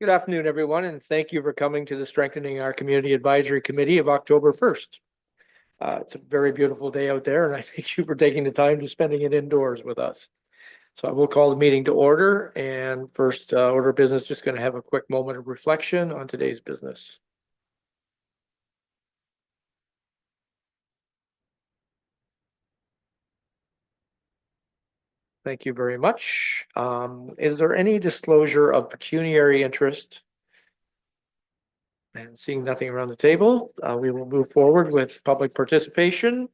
Good afternoon, everyone, and thank you for coming to the Strengthening Our Community Advisory Committee of October 1st. It's a very beautiful day out there, and I thank you for taking the time to spending it indoors with us. So I will call the meeting to order, and first order of business, just going to have a quick moment of reflection on today's business. Thank you very much. Is there any disclosure of pecuniary interest? And seeing nothing around the table, we will move forward with public participation.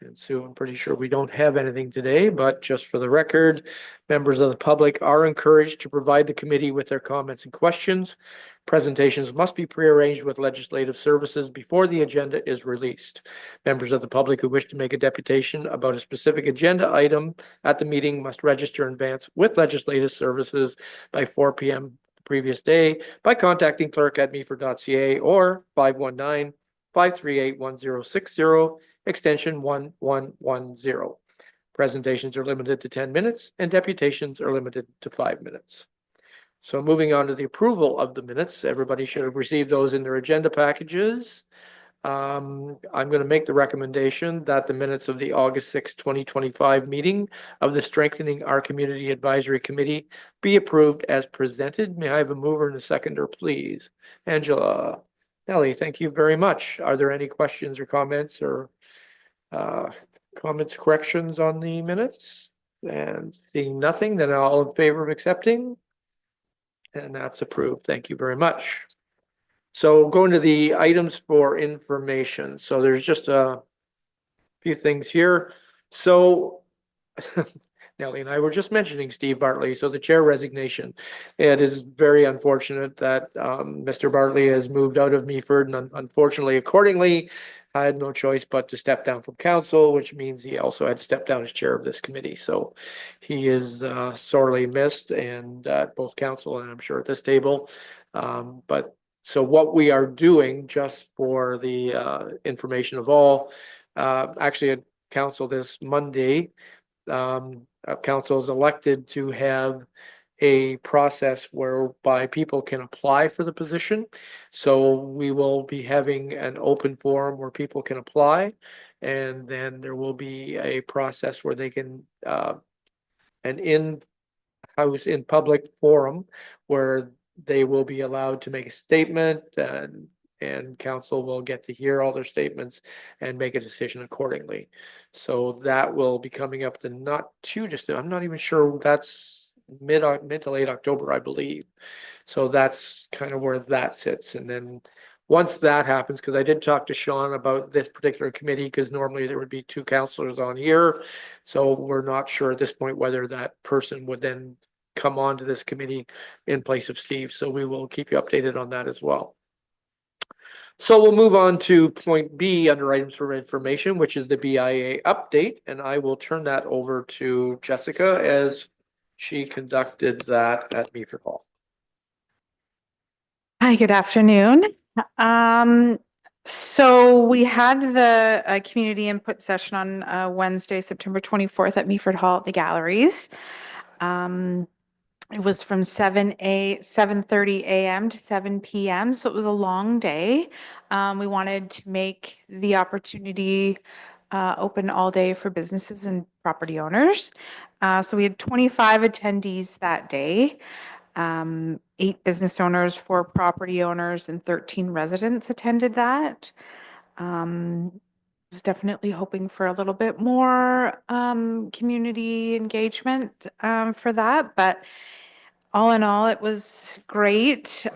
And so I'm pretty sure we don't have anything today, but just for the record, members of the public are encouraged to provide the committee with their comments and questions. Presentations must be prearranged with legislative services before the agenda is released. Members of the public who wish to make a deputation about a specific agenda item at the meeting must register in advance with legislative services by 4 p.m. the previous day by contacting clerk@meaford.ca or 519-538-1060. Extension 1110. Presentations are limited to 10 minutes and deputations are limited to 5 minutes. So moving on to the approval of the minutes, everybody should have received those in their agenda packages. I'm going to make the recommendation that the minutes of the August 6, 2025 meeting of the Strengthening Our Community Advisory Committee be approved as presented. May I have a mover and a seconder, please? Angela. Nellie, thank you very much. Are there any questions or comments or comments, corrections on the minutes? And seeing nothing, then all in favor of accepting? And that's approved. Thank you very much. So going to the items for information. So there's just a few things here. So Nellie and I were just mentioning Steve Bartley. So the chair resignation. It is very unfortunate that Mr. Bartley has moved out of Meaford, and unfortunately, accordingly, I had no choice but to step down from council, which means he also had to step down as chair of this committee. So he is sorely missed, and both council and I'm sure at this table. But so what we are doing, just for the information of all, actually at council this Monday, council is elected to have a process whereby people can apply for the position. So we will be having an open forum where people can apply, and then there will be a process where they can an in-house in public forum where they will be allowed to make a statement, and council will get to hear all their statements and make a decision accordingly. So that will be coming up in not too distant. I'm not even sure, that's mid to late October, I believe. So that's kind of where that sits. And then once that happens, because I did talk to Sean about this particular committee, because normally there would be two councilors on here. So we're not sure at this point whether that person would then come on to this committee in place of Steve. So we will keep you updated on that as well. So we'll move on to point B under items for information, which is the BIA update. And I will turn that over to Jessica as she conducted that at Meaford Hall. Hi, good afternoon. So we had the community input session on Wednesday, September 24th at Meaford Hall at the galleries. It was from 7:30 a.m. to 7 p.m. So it was a long day. We wanted to make the opportunity open all day for businesses and property owners. So we had 25 attendees that day. 8 business owners, 4 property owners, and 13 residents attended that. Was definitely hoping for a little bit more community engagement for that, but all in all, it was great.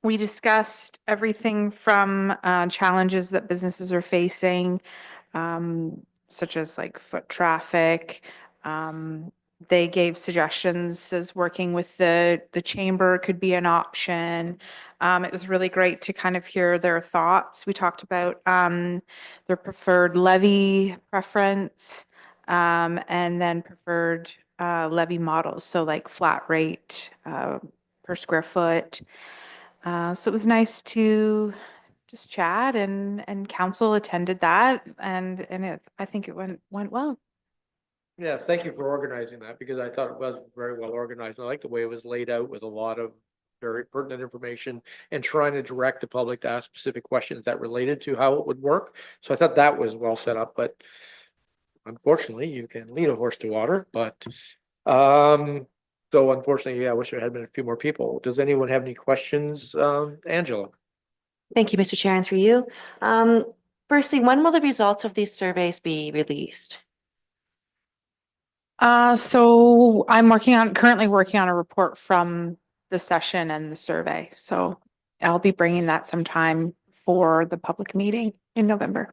We discussed everything from challenges that businesses are facing, such as like foot traffic. They gave suggestions as working with the chamber could be an option. It was really great to kind of hear their thoughts. We talked about their preferred levy preference, and then preferred levy models, so like flat rate per square foot. So it was nice to just chat, and council attended that, and I think it went well. Yeah, thank you for organizing that, because I thought it was very well organized. I like the way it was laid out with a lot of very pertinent information and trying to direct the public to ask specific questions that related to how it would work. So I thought that was well set up, but unfortunately you can lead a horse to water, but so unfortunately, yeah, I wish there had been a few more people. Does anyone have any questions? Angela? Thank you, Mr. Chair, and through you. Firstly, when will the results of these surveys be released? So I'm currently working on a report from the session and the survey. So I'll be bringing that sometime for the public meeting in November.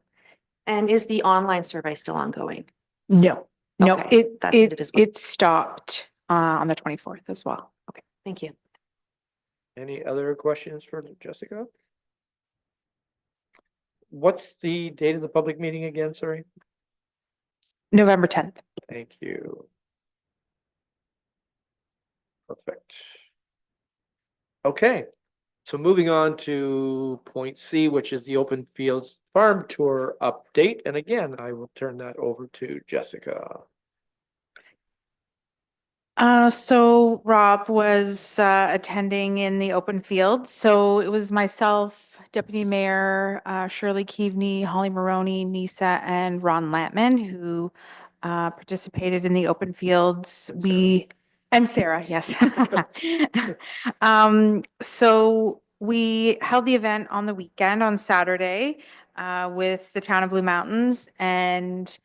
And is the online survey still ongoing? No, Okay, that's needed as well. it stopped on the 24th as well. Okay, thank you. Any other questions for Jessica? What's the date of the public meeting again? Sorry. November 10th. Thank you. Perfect. Okay, so moving on to point C, which is the open fields farm tour update. And again, I will turn that over to Jessica. So Rob was attending in the open field. So it was myself, Deputy Mayor Shirley Keaveney, Holly Maroney, Nisa, and Ron Lampman, who participated in the open fields. And Sarah, yes. So we held the event on the weekend on Saturday with the town of Blue Mountains, and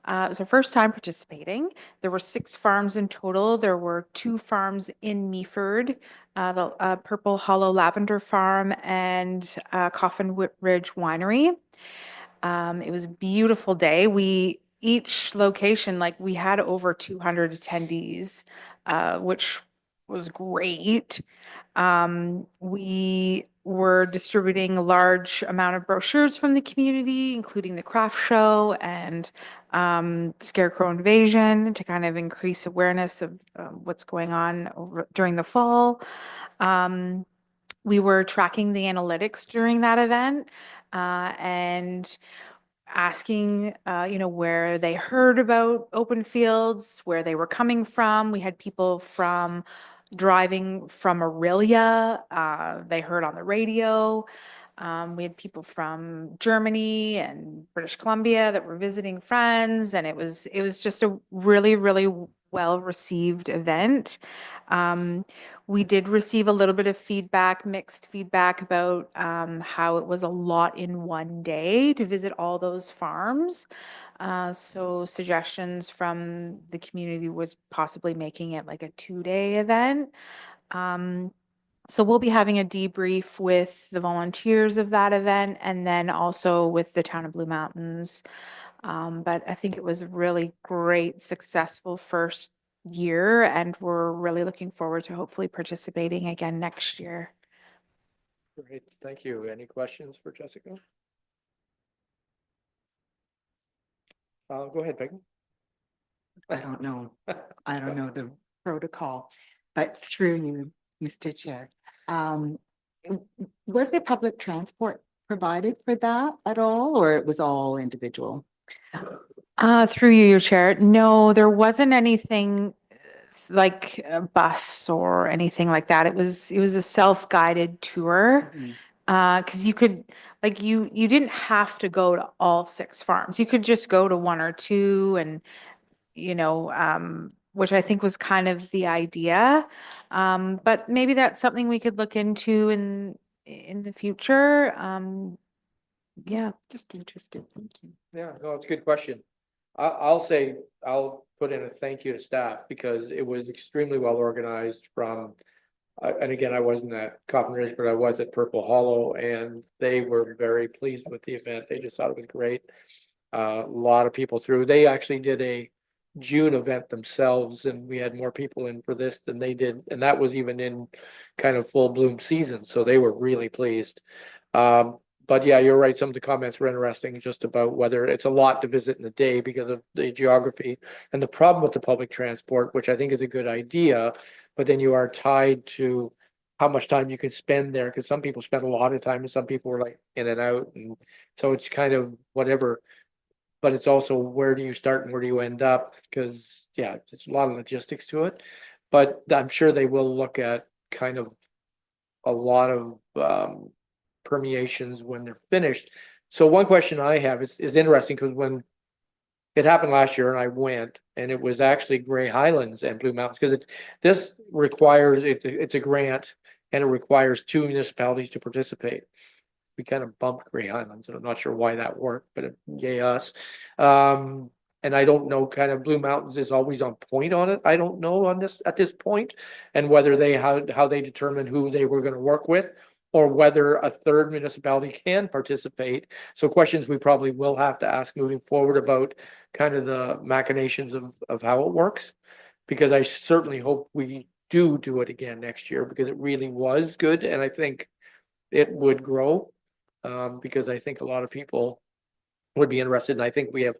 it was our first time participating. There were 6 farms in total. There were 2 farms in Meaford, the Purple Hollow Lavender Farm and Coffin Ridge Winery. It was a beautiful day. Each location, like we had over 200 attendees, which was great. We were distributing a large amount of brochures from the community, including the craft show and scarecrow invasion, to kind of increase awareness of what's going on during the fall. We were tracking the analytics during that event and asking, where they heard about open fields, where they were coming from. We had people from driving from Aurelia, they heard on the radio. We had people from Germany and British Columbia that were visiting friends, and it was just a really, really well-received event. We did receive a little bit of feedback, mixed feedback about how it was a lot in one day to visit all those farms. So suggestions from the community was possibly making it like a 2-day event. So we'll be having a debrief with the volunteers of that event and then also with the town of Blue Mountains. But I think it was a really great, successful first year, and we're really looking forward to hopefully participating again next year. Great, thank you. Any questions for Jessica? Go ahead, Peggy. I don't know. I don't know the protocol, but through you, Mr. Chair. Was there public transport provided for that at all, or it was all individual? Through you, your chair. No, there wasn't anything like a bus or anything like that. It was a self-guided tour. Because you could, like, you didn't have to go to all 6 farms. You could just go to 1 or 2 and, which I think was kind of the idea. But maybe that's something we could look into in the future. Yeah. Just interested. Thank you. Yeah, no, it's a good question. I'll say, I'll put in a thank you to staff because it was extremely well organized from, and again, I wasn't at Coffin Ridge, but I was at Purple Hollow, and they were very pleased with the event. They just thought it was great. A lot of people through. They actually did a June event themselves, and we had more people in for this than they did, and that was even in kind of full bloom season, so they were really pleased. But yeah, you're right, some of the comments were interesting just about whether it's a lot to visit in a day because of the geography and the problem with the public transport, which I think is a good idea, but then you are tied to how much time you can spend there, because some people spend a lot of time and some people are like in and out, and so it's kind of whatever. But it's also where do you start and where do you end up? Because yeah, there's a lot of logistics to it. But I'm sure they will look at kind of a lot of permeations when they're finished. So one question I have is interesting because when it happened last year and I went, and it was actually Gray Highlands and Blue Mountains, because this requires, it's a grant and it requires 2 municipalities to participate. We kind of bumped Gray Highlands, and I'm not sure why that worked, but yay us. And I don't know, kind of Blue Mountains is always on point on it. I don't know on this at this point, and whether they how they determine who they were going to work with, or whether a third municipality can participate. So questions we probably will have to ask moving forward about kind of the machinations of how it works. Because I certainly hope we do it again next year, because it really was good, and I think it would grow. Because I think a lot of people would be interested, and I think we have.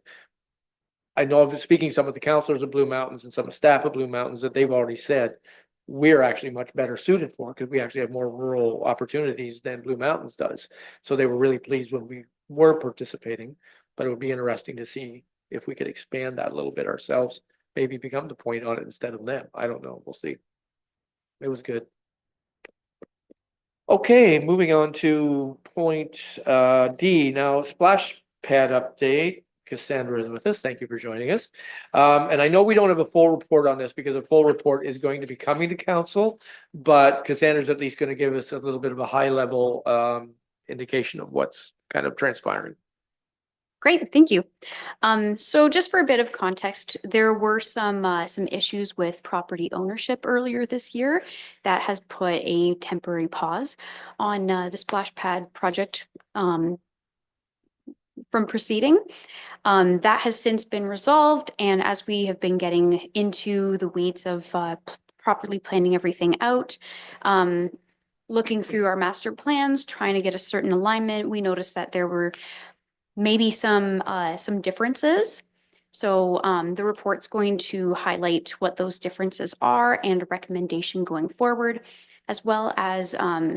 I know of speaking some of the counselors of Blue Mountains and some of the staff of Blue Mountains that they've already said we're actually much better suited for, because we actually have more rural opportunities than Blue Mountains does. So they were really pleased when we were participating, but it would be interesting to see if we could expand that a little bit ourselves, maybe become the point on it instead of them. I don't know. We'll see. It was good. Okay, moving on to point D. Now, splash pad update. Cassandra is with us. Thank you for joining us. And I know we don't have a full report on this because a full report is going to be coming to council, but Cassandra's at least going to give us a little bit of a high level indication of what's kind of transpiring. Great, thank you. So just for a bit of context, there were some issues with property ownership earlier this year that has put a temporary pause on the splash pad project from proceeding. That has since been resolved, and as we have been getting into the weeds of properly planning everything out, looking through our master plans, trying to get a certain alignment, we noticed that there were maybe some differences. So the report's going to highlight what those differences are and a recommendation going forward, as well as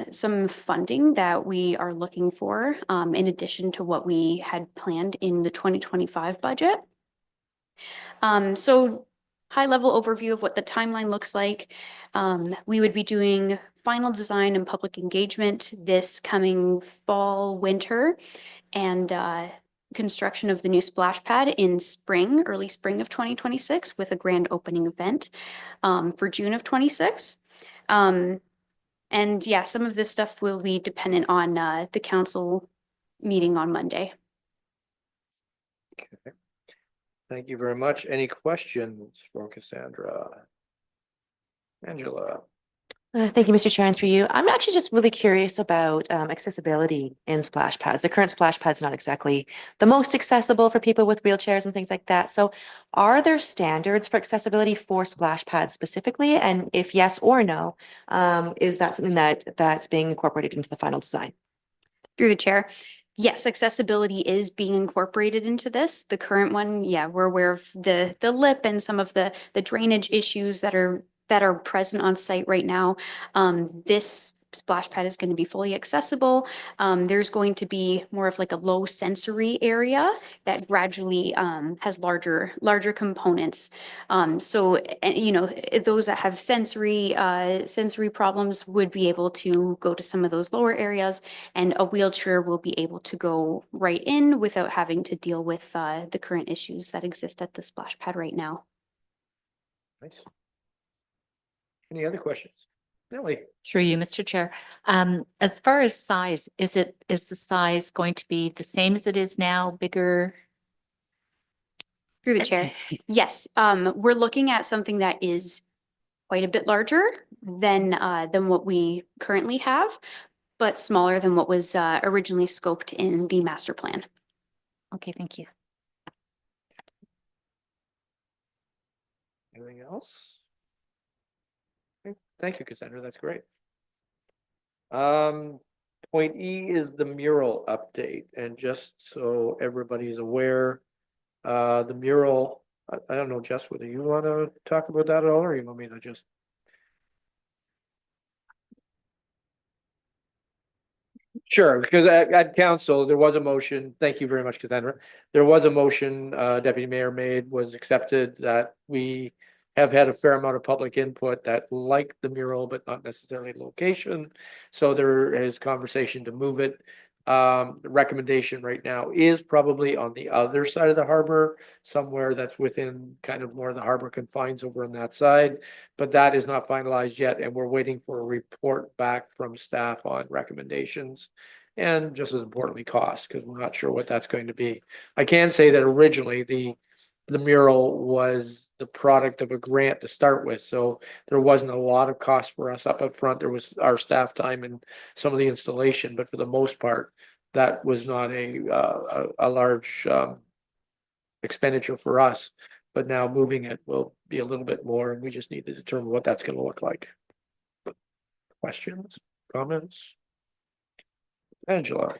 some funding that we are looking for in addition to what we had planned in the 2025 budget. So high level overview of what the timeline looks like. We would be doing final design and public engagement this coming fall, winter, and construction of the new splash pad in early spring of 2026, with a grand opening event for June of 26. And yeah, some of this stuff will be dependent on the council meeting on Monday. Okay. Thank you very much. Any questions for Cassandra? Angela? Thank you, Mr. Chair, and through you. I'm actually just really curious about accessibility in splash pads. The current splash pad's not exactly the most accessible for people with wheelchairs and things like that. So are there standards for accessibility for splash pads specifically? And if yes or no, is that something that's being incorporated into the final design? Through the chair. Yes, accessibility is being incorporated into this. The current one, yeah, we're aware of the lip and some of the drainage issues that are present on site right now. This splash pad is going to be fully accessible. There's going to be more of like a low sensory area that gradually has larger components. So you know, those that have sensory problems would be able to go to some of those lower areas, and a wheelchair will be able to go right in without having to deal with the current issues that exist at the splash pad right now. Nice. Any other questions? Nellie? Through you, Mr. Chair. As far as size, is the size going to be the same as it is now, bigger? Through the chair. Yes, we're looking at something that is quite a bit larger than what we currently have, but smaller than what was originally scoped in the master plan. Okay, thank you. Anything else? Okay, thank you, Cassandra. That's great. Point E is the mural update, and just so everybody's aware, the mural, I don't know, Jess, whether you want to talk about that at all, or you want me to just? Sure, because at council, there was a motion. Thank you very much, Cassandra. There was a motion, Deputy Mayor made, was accepted, that we have had a fair amount of public input that like the mural, but not necessarily the location. So there is conversation to move it. The recommendation right now is probably on the other side of the harbor, somewhere that's within kind of more of the harbor confines over on that side. But that is not finalized yet, and we're waiting for a report back from staff on recommendations. And just as importantly, cost, because we're not sure what that's going to be. I can say that originally the mural was the product of a grant to start with, so there wasn't a lot of cost for us up front. There was our staff time and some of the installation, but for the most part, that was not a large expenditure for us. But now moving it will be a little bit more, and we just need to determine what that's going to look like. Questions, comments? Angela?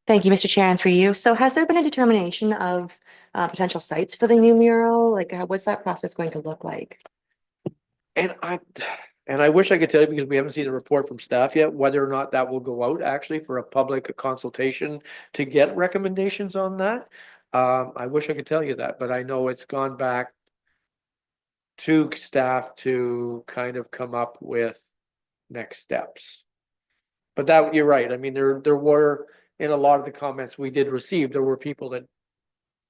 Thank you, Mr. Chair, and through you. So has there been a determination of potential sites for the new mural? Like, what's that process going to look like? And I wish I could tell you, because we haven't seen the report from staff yet, whether or not that will go out actually for a public consultation to get recommendations on that. I wish I could tell you that, but I know it's gone back to staff to kind of come up with next steps. But that, you're right. I mean, there were, in a lot of the comments we did receive, there were people that,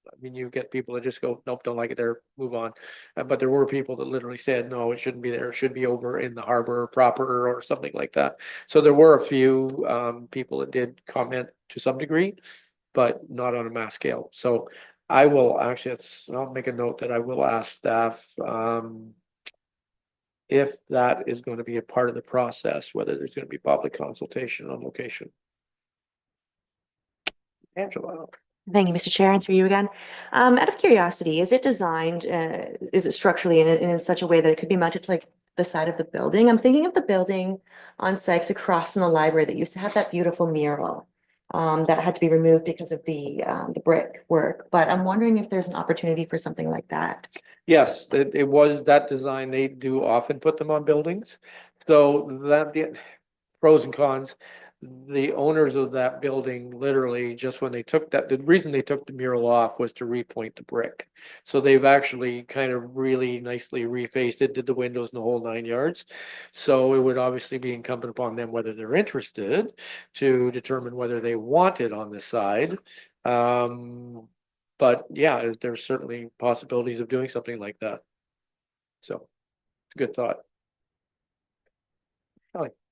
I mean, you get people that just go, nope, don't like it there, move on. But there were people that literally said, no, it shouldn't be there. It should be over in the harbor proper or something like that. So there were a few people that did comment to some degree, but not on a mass scale. So I will actually, I'll make a note that I will ask staff if that is going to be a part of the process, whether there's going to be public consultation on location. Angela. Thank you, Mr. Chair, and through you again. Out of curiosity, is it designed, is it structurally in such a way that it could be mounted to like the side of the building? I'm thinking of the building on Sykes across from the library that used to have that beautiful mural that had to be removed because of the brick work. But I'm wondering if there's an opportunity for something like that. Yes, it was that design. They do often put them on buildings. So that pros and cons. The owners of that building literally just when they took that, the reason they took the mural off was to repoint the brick. So they've actually kind of really nicely refaced it, did the windows and the whole 9 yards. So it would obviously be incumbent upon them whether they're interested to determine whether they want it on this side. But yeah, there's certainly possibilities of doing something like that. So it's a good thought.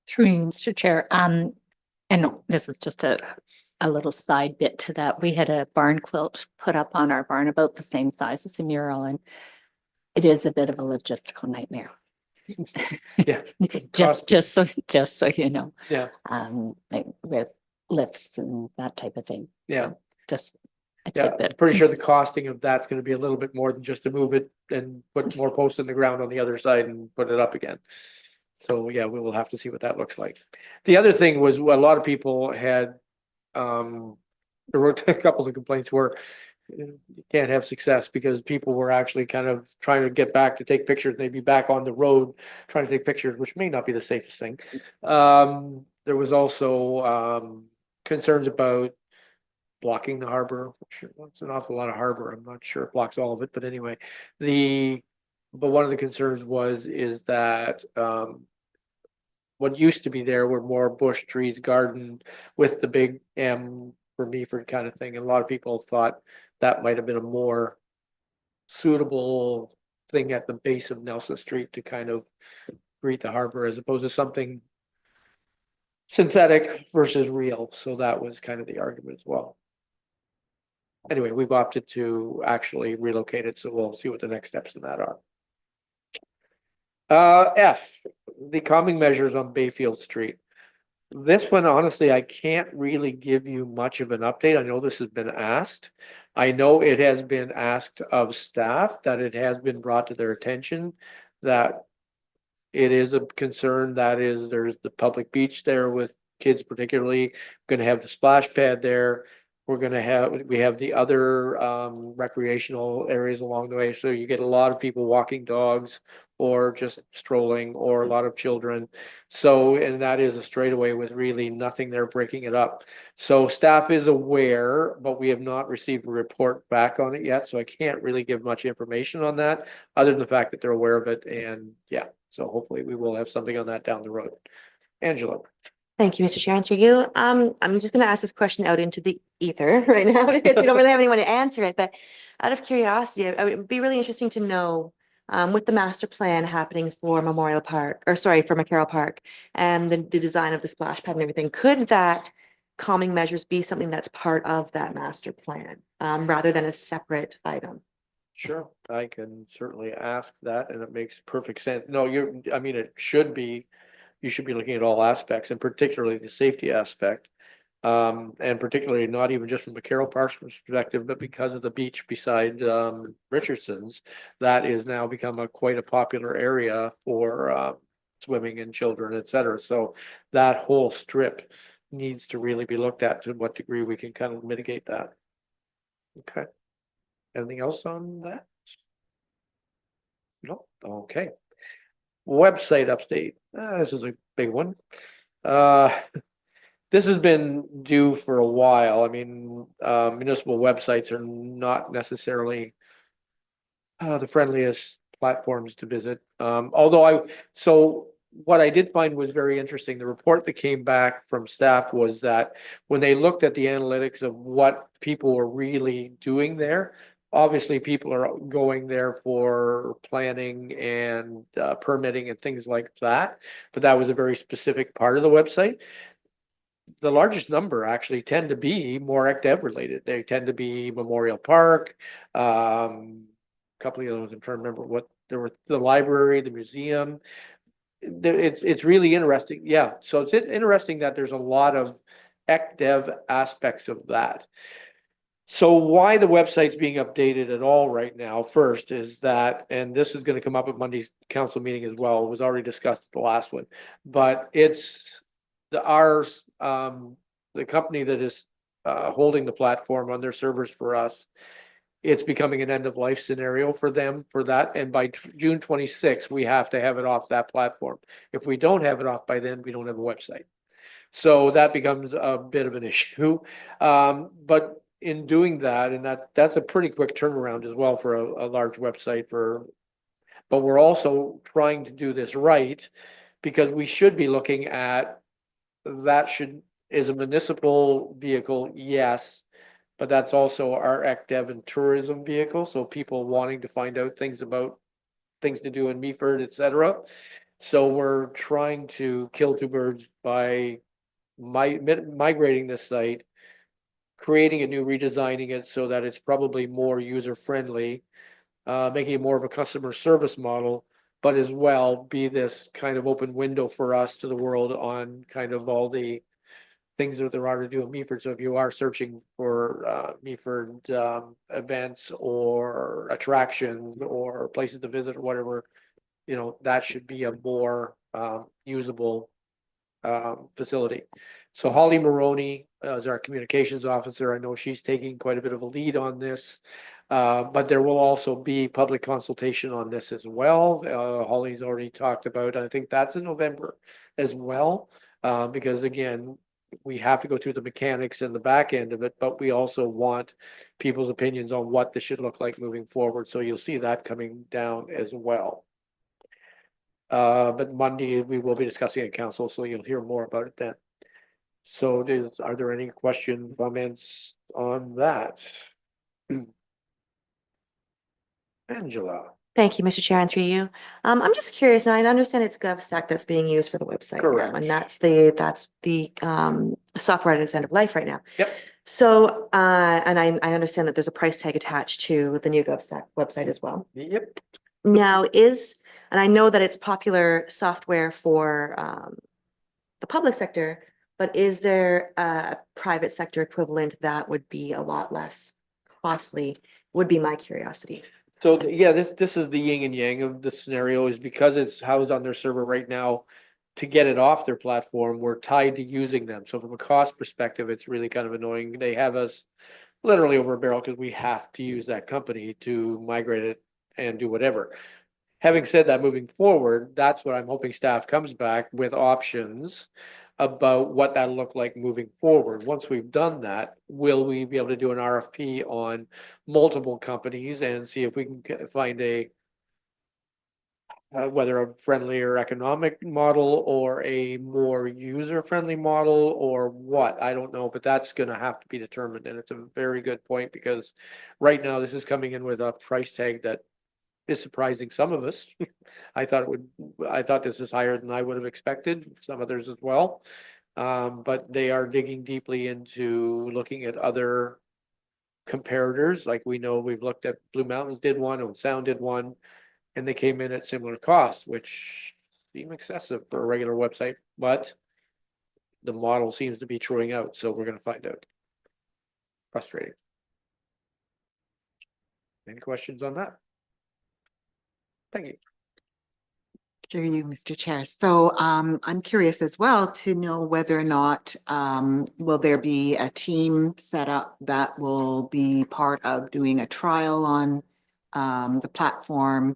Through you, Mr. Chair, and this is just a little side bit to that. We had a barn quilt put up on our barn about the same size as a mural, and it is a bit of a logistical nightmare. Yeah. Just so you know. Yeah. Like with lifts and that type of thing. Yeah. Just a Yeah, I'm tidbit. pretty sure the costing of that's gonna be a little bit more than just to move it and put more posts in the ground on the other side and put it up again. So yeah, we will have to see what that looks like. The other thing was a lot of people had, there were a couple of complaints where you can't have success because people were actually kind of trying to get back to take pictures, maybe back on the road, trying to take pictures, which may not be the safest thing. There was also concerns about blocking the harbor, which it's an awful lot of harbor. I'm not sure it blocks all of it, but anyway, but one of the concerns is that what used to be there were more bush, trees, garden with the big M for Meaford kind of thing. And a lot of people thought that might have been a more suitable thing at the base of Nelson Street to kind of greet the harbor as opposed to something synthetic versus real. So that was kind of the argument as well. Anyway, we've opted to actually relocate it, so we'll see what the next steps in that are. F, the calming measures on Bayfield Street. This one, honestly, I can't really give you much of an update. I know this has been asked. I know it has been asked of staff, that it has been brought to their attention that it is a concern. That is, there's the public beach there with kids particularly, going to have the splash pad there. We're gonna we have the other recreational areas along the way, so you get a lot of people walking dogs or just strolling, or a lot of children. So, and that is a straightaway with really nothing there breaking it up. So staff is aware, but we have not received a report back on it yet, so I can't really give much information on that, other than the fact that they're aware of it, and yeah, so hopefully we will have something on that down the road. Angela. Thank you, Mr. Chair, and through you. I'm just gonna ask this question out into the ether right now because we don't really have anyone to answer it, but out of curiosity, it would be really interesting to know, with the master plan happening for Memorial Park, or sorry, for McCarroll Park, and the design of the splash pad and everything, could that calming measures be something that's part of that master plan, rather than a separate item? Sure, I can certainly ask that, and it makes perfect sense. No, I mean, it should be, you should be looking at all aspects, and particularly the safety aspect. And particularly not even just from the Carroll Park's perspective, but because of the beach beside Richardson's, that is now become quite a popular area for swimming and children, et cetera. So that whole strip needs to really be looked at, to what degree we can kind of mitigate that. Okay. Anything else on that? No, okay. Website update. This is a big one. This has been due for a while. I mean, municipal websites are not necessarily the friendliest platforms to visit. So what I did find was very interesting. The report that came back from staff was that when they looked at the analytics of what people were really doing there, obviously people are going there for planning and permitting and things like that, but that was a very specific part of the website. The largest number actually tend to be more ec-dev related. They tend to be Memorial Park, a couple of those. I'm trying to remember what there were, the library, the museum. It's really interesting. Yeah, so it's interesting that there's a lot of ec-dev aspects of that. So why the website's being updated at all right now, first, is that, and this is going to come up at Monday's council meeting as well, it was already discussed at the last one, but it's the company that is holding the platform on their servers for us, it's becoming an end of life scenario for them for that. And by June 26th, we have to have it off that platform. If we don't have it off by then, we don't have a website. So that becomes a bit of an issue. But in doing that, and that's a pretty quick turnaround as well for a large website but we're also trying to do this right, because we should be looking at that is a municipal vehicle, yes, but that's also our ec-dev and tourism vehicle. So people wanting to find out things about things to do in Meaford, et cetera. So we're trying to kill two birds by migrating this site, creating a new, redesigning it so that it's probably more user friendly, making it more of a customer service model, but as well be this kind of open window for us to the world on kind of all the things that there are to do in Meaford. So if you are searching for Meaford events or attractions or places to visit or whatever, that should be a more usable facility. So Holly Maroney is our communications officer. I know she's taking quite a bit of a lead on this. But there will also be public consultation on this as well. Holly's already talked about, I think that's in November as well. Because again, we have to go through the mechanics and the back end of it, but we also want people's opinions on what this should look like moving forward. So you'll see that coming down as well. But Monday we will be discussing at council, so you'll hear more about it then. So are there any questions, comments on that? Angela. Thank you, Mr. Chair, and through you. I'm just curious, and I understand it's GovStack that's being used for the website now, Correct. and that's the software at its end of life right now. Yep. So, and I understand that there's a price tag attached to the new GovStack website as well. Yep. Now and I know that it's popular software for the public sector, but is there a private sector equivalent that would be a lot less costly? Would be my curiosity. So yeah, this is the yin and yang of the scenario, is because it's housed on their server right now. to get it off their platform, we're tied to using them. So from a cost perspective, it's really kind of annoying. They have us literally over a barrel because we have to use that company to migrate it and do whatever. Having said that, moving forward, that's what I'm hoping staff comes back with options about what that'll look like moving forward. Once we've done that, will we be able to do an RFP on multiple companies and see if we can find a whether a friendlier economic model or a more user-friendly model or what, I don't know, but that's gonna have to be determined, and it's a very good point, because right now, this is coming in with a price tag that is surprising some of us. I thought this is higher than I would have expected, some others as well. But they are digging deeply into looking at other comparators, like we know we've looked at Blue Mountains did one, and Sound did one, and they came in at similar costs, which seem excessive for a regular website, but the model seems to be truing out, so we're gonna find out. Frustrating. Any questions on that? Thank you. Through you, Mr. Chair. So I'm curious as well to know whether or not will there be a team set up that will be part of doing a trial on the platform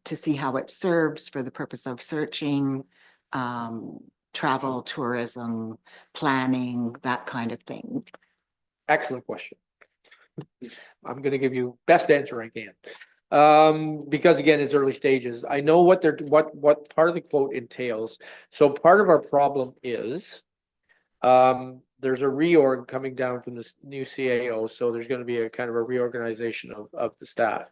to see how it serves for the purpose of searching, travel, tourism, planning, that kind of thing. Excellent question. I'm gonna give you best answer I can. Because again, it's early stages. I know what what part of the quote entails. So part of our problem is there's a reorg coming down from this new CAO, so there's gonna be a kind of a reorganization of the staff.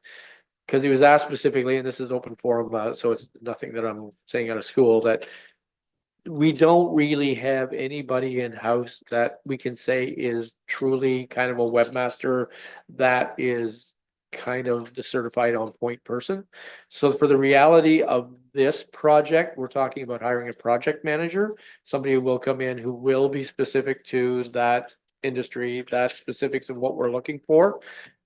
Because he was asked specifically, and this is open forum, so it's nothing that I'm saying out of school, that we don't really have anybody in-house that we can say is truly kind of a webmaster that is kind of the certified on point person. So for the reality of this project, we're talking about hiring a project manager, somebody who will come in who will be specific to that industry, that specifics of what we're looking for,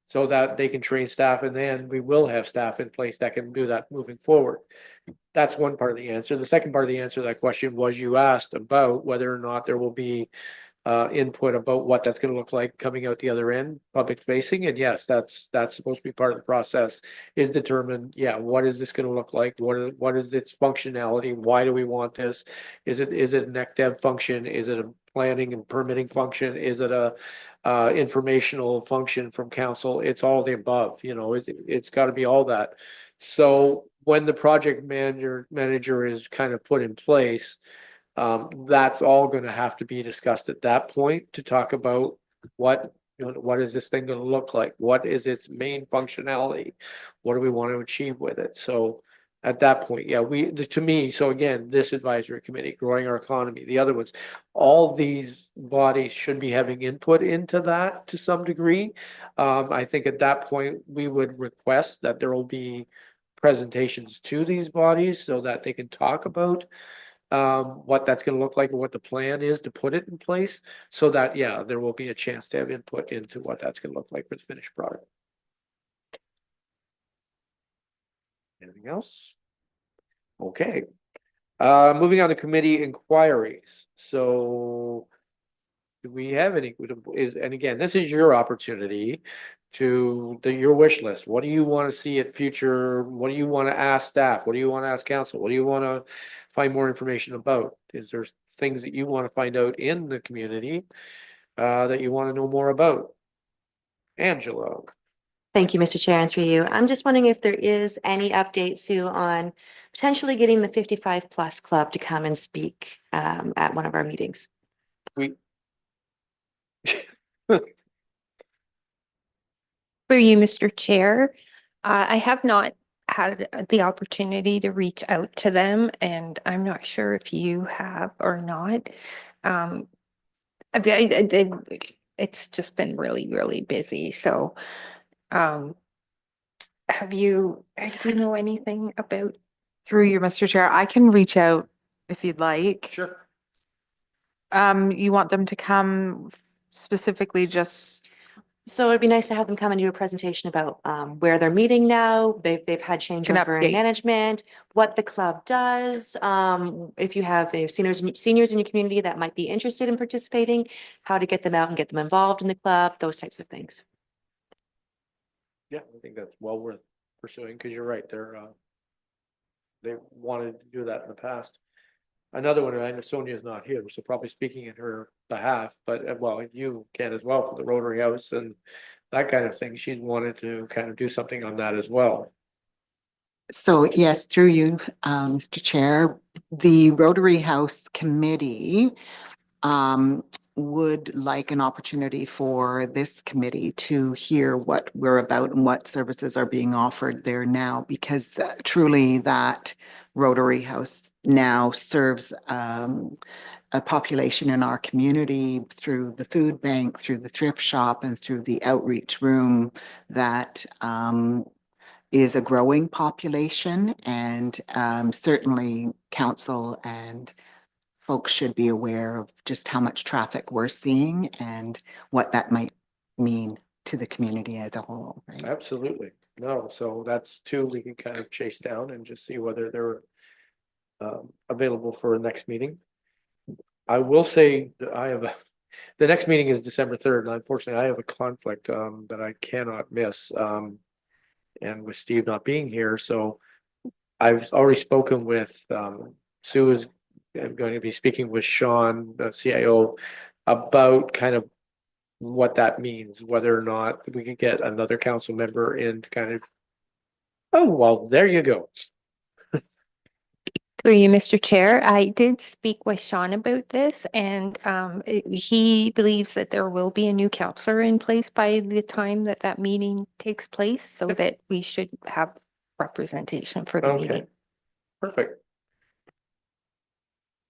so that they can train staff, and then we will have staff in place that can do that moving forward. That's one part of the answer. The second part of the answer to that question was you asked about whether or not there will be input about what that's gonna look like coming out the other end, public facing, and yes, that's supposed to be part of the process, is determine, yeah, what is this gonna look like? What is its functionality? Why do we want this? Is it an ECDev function? Is it a planning and permitting function? Is it a informational function from council? It's all the above, you know, it's gotta be all that. So when the project manager is kind of put in place, that's all gonna have to be discussed at that point to talk about what, you know, what is this thing gonna look like? What is its main functionality? What do we want to achieve with it? So at that point, yeah, to me, so again, this advisory committee, growing our economy, the other ones, all these bodies should be having input into that to some degree. I think at that point, we would request that there will be presentations to these bodies so that they can talk about what that's gonna look like and what the plan is to put it in place, so that, yeah, there will be a chance to have input into what that's gonna look like for the finished product. Anything else? Okay, moving on to committee inquiries, so do we have any, and again, this is your opportunity to your wish list. What do you want to see at future? What do you want to ask staff? What do you want to ask council? What do you want to find more information about? Is there things that you want to find out in the community that you want to know more about? Angela. Thank you, Mr. Chair, and through you. I'm just wondering if there is any update, Sue, on potentially getting the 55+ club to come and speak at one of our meetings. We For you, Mr. Chair, I have not had the opportunity to reach out to them, and I'm not sure if you have or not. It's just been really, really busy. So, do you know anything about? Through you, Mr. Chair, I can reach out if you'd like. sure. You want them to come specifically just So it'd be nice to have them come and do a presentation about where they're meeting now. They've had changeover in update. management, what the club does. If you have seniors in your community that might be interested in participating, how to get them out and get them involved in the club, those types of things. Yeah, I think that's well worth pursuing, because you're right, they wanted to do that in the past. Another one, I know Sonia's not here, so probably speaking in her behalf, but well, you can as well for the Rotary House and that kind of thing. She's wanted to kind of do something on that as well. So yes, through you, Mr. Chair, the Rotary House Committee would like an opportunity for this committee to hear what we're about and what services are being offered there now, because truly that Rotary House now serves a population in our community through the food bank, through the thrift shop, and through the outreach room that is a growing population, and certainly council and folks should be aware of just how much traffic we're seeing and what that might mean to the community as a whole, right? Absolutely. No, so that's two we can kind of chase down and just see whether they're available for the next meeting. I will say that the next meeting is December 3rd, and unfortunately I have a conflict that I cannot miss. And with Steve not being here, so I've already spoken with Sue is going to be speaking with Sean, the CIO, about kind of what that means, whether or not we can get another council member in to kind of, oh, well, there you go. Through you, Mr. Chair, I did speak with Sean about this, and he believes that there will be a new counselor in place by the time that that meeting takes place, so that we should have representation for the Okay, meeting. perfect.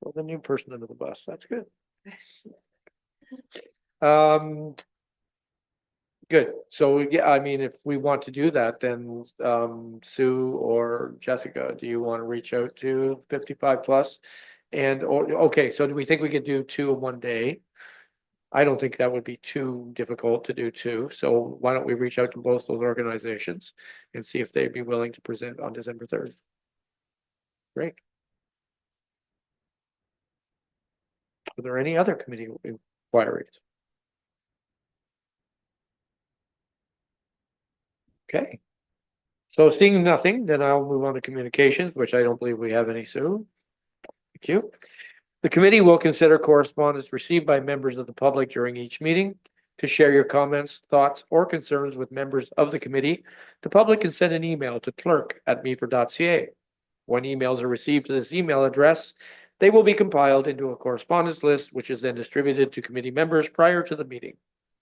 Well, the new person under the bus, that's good. Good, so yeah, I mean, if we want to do that, then Sue or Jessica, do you want to reach out to 55 plus? And, or, okay, so do we think we could do 2 in one day? I don't think that would be too difficult to do 2, so why don't we reach out to both those organizations and see if they'd be willing to present on December 3rd? Great. Are there any other committee inquiries? Okay. So seeing nothing, then I'll move on to communications, which I don't believe we have any, Sue. Thank you. The committee will consider correspondence received by members of the public during each meeting. To share your comments, thoughts, or concerns with members of the committee, the public can send an email to clerk@meaford.ca. When emails are received to this email address, they will be compiled into a correspondence list, which is then distributed to committee members prior to the meeting.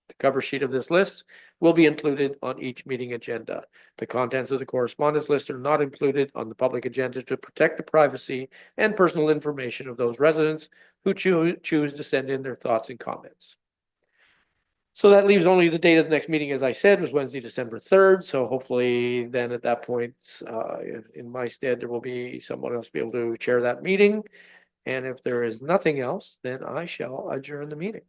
The cover sheet of this list will be included on each meeting agenda. The contents of the correspondence list are not included on the public agenda to protect the privacy and personal information of those residents who choose to send in their thoughts and comments. So that leaves only the date of the next meeting, as I said, was Wednesday, December 3rd. So hopefully then at that point, in my stead, there will be someone else be able to chair that meeting. And if there is nothing else, then I shall adjourn the meeting.